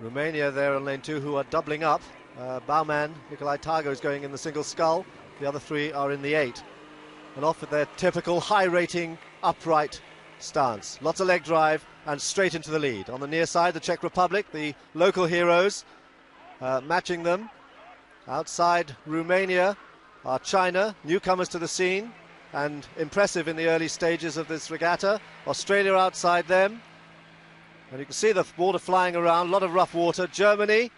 Romania there on lane 2, who are doubling up. Bauman, Nikolai Targo is going in the single scull. The other 3 are in the 8. And off with their typical high-rating, upright stance. Lots of leg drive and straight into the lead. On the near side, the Czech Republic, the local heroes, matching them. Outside Romania are China, newcomers to the scene and impressive in the early stages of this regatta. Australia outside them. And you can see the water flying around, a lot of rough water. Germany.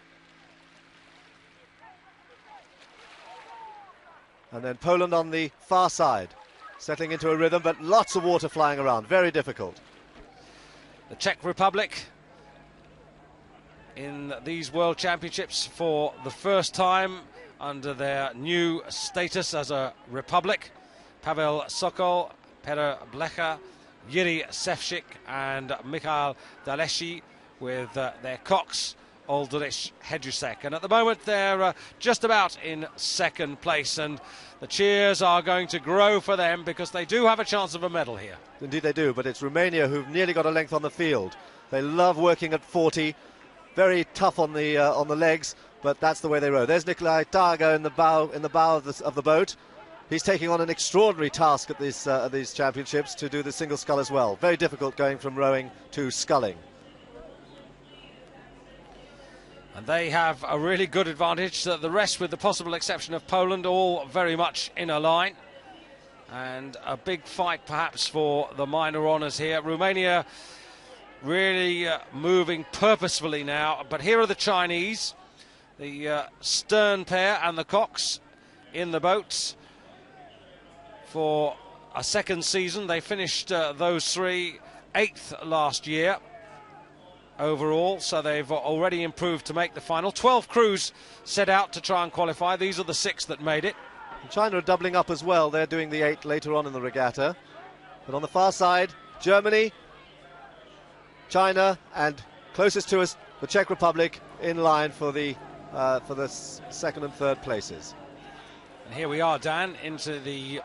And then Poland on the far side, settling into a rhythm, but lots of water flying around, very difficult. The Czech Republic in these World Championships for the first time under their new status as a republic. Pavel Sokol, Petr Blecha, Yuri Sevcik and Michal Daleschi with their cocks, Oldrich Hedrusek. And at the moment they're just about in second place, and the cheers are going to grow for them because they do have a chance of a medal here. Indeed they do, but it's Romania who've nearly got a length on the field. They love working at 40, very tough on the legs, but that's the way they row. There's Nikolai Targa in the bow of the boat. He's taking on an extraordinary task at these championships to do the single scull as well. Very difficult going from rowing to sculling. And they have a really good advantage. The rest, with the possible exception of Poland, all very much in a line. And a big fight perhaps for the minor honours here. Romania really moving purposefully now. But here are the Chinese, the stern pair and the cocks in the boats for a second season. They finished those 3 8th last year overall, so they've already improved to make the final. 12 crews set out to try and qualify. These are the 6 that made it. China are doubling up as well. They're doing the 8 later on in the regatta. But on the far side, Germany, China, and closest to us, the Czech Republic, in line for the second and third places. And here we are, Dan, into the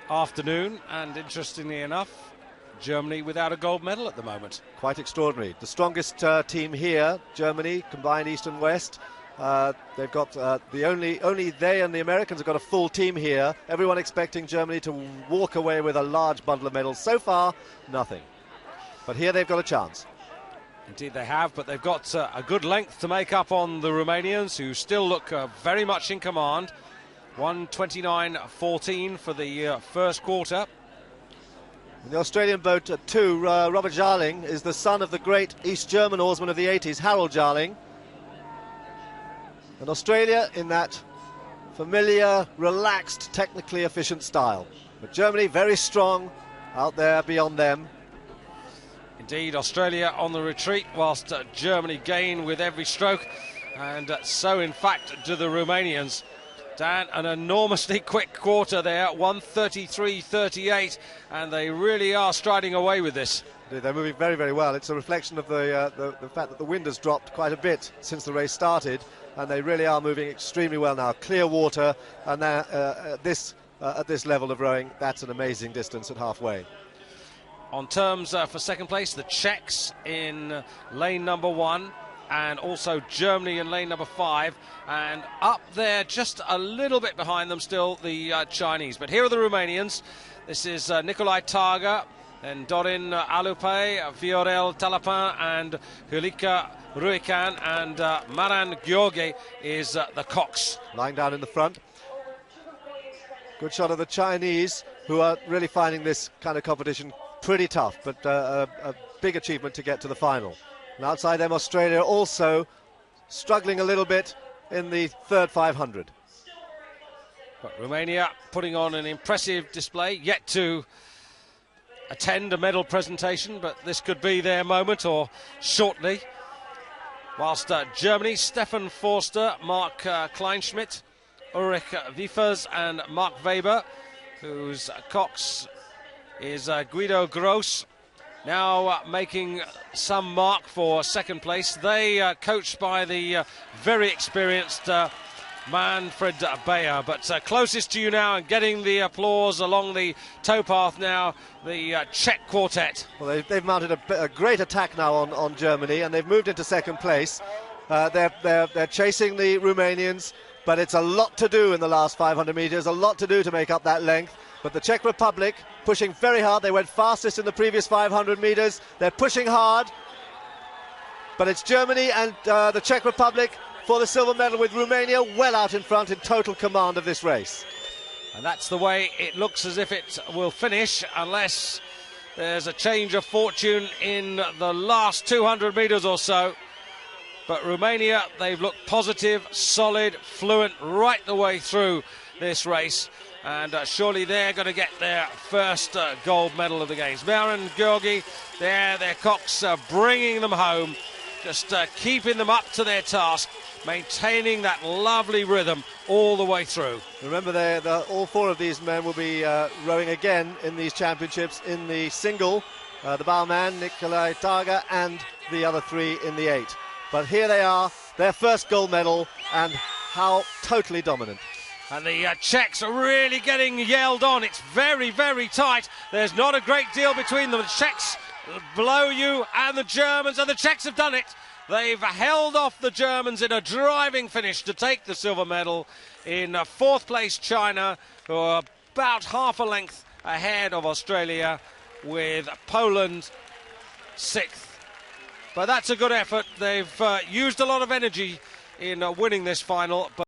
afternoon, and interestingly enough, Germany without a gold medal at the moment. Quite extraordinary. The strongest team here, Germany, combined East and West. They've got only they and the Americans have got a full team here. Everyone expecting Germany to walk away with a large bundle of medals. So far, nothing. But here they've got a chance. Indeed they have, but they've got a good length to make up on the Romanians, who still look very much in command. 1:29.14 for the first quarter. In the Australian boat at 2, Robert Jarling is the son of the great East German oarsman of the 80s, Harold Jarling. And Australia in that familiar, relaxed, technically efficient style. But Germany very strong out there beyond them. Indeed, Australia on the retreat, whilst Germany gain with every stroke. And so, in fact, do the Romanians. Dan, an enormously quick quarter there, 1:33.38, and they really are striding away with this. They're moving very, very well. It's a reflection of the fact that the wind has dropped quite a bit since the race started, and they really are moving extremely well now. Clear water, and at this level of rowing, that's an amazing distance at halfway. On terms for second place, the Czechs in lane number 1, and also Germany in lane number 5, and up there just a little bit behind them still the Chinese. But here are the Romanians. This is Nikolai Targa, and Dorin Alupe, Viorel Talapin and Hulika Ruican, and Maran Gheorghe is the cocks. Lying down in the front. Good shot of the Chinese, who are really finding this kind of competition pretty tough, but a big achievement to get to the final. And outside them, Australia also struggling a little bit in the third 500. But Romania putting on an impressive display, yet to attend a medal presentation, but this could be their moment, or shortly. Whilst Germany, Stefan Forster, Mark Kleinschmidt, Ulrich Wiefers and Mark Weber, whose cocks is Guido Gross, now making some mark for second place. They coached by the very experienced Manfred Bayer, but closest to you now and getting the applause along the towpath now, the Czech quartet. Well, they've mounted a great attack now on Germany, and they've moved into second place. They're chasing the Romanians, but it's a lot to do in the last 500 metres, a lot to do to make up that length. But the Czech Republic pushing very hard. They went fastest in the previous 500 metres. They're pushing hard. But it's Germany and the Czech Republic for the silver medal, with Romania well out in front in total command of this race. And that's the way it looks as if it will finish, unless there's a change of fortune in the last 200 metres or so. But Romania, they've looked positive, solid, fluent right the way through this race. And surely they're going to get their first gold medal of the Games. Baron Georgi, their cocks bringing them home, just keeping them up to their task, maintaining that lovely rhythm all the way through. Remember, all four of these men will be rowing again in these championships in the single, the bowman, Nikolai Targa, and the other three in the 8. But here they are, their first gold medal, and how totally dominant. And the Czechs are really getting yelled on. It's very, very tight. There's not a great deal between them. The Czechs blow you, and the Germans, and the Czechs have done it. They've held off the Germans in a driving finish to take the silver medal. In fourth place, China, who are about half a length ahead of Australia, with Poland sixth. But that's a good effort. They've used a lot of energy in winning this final.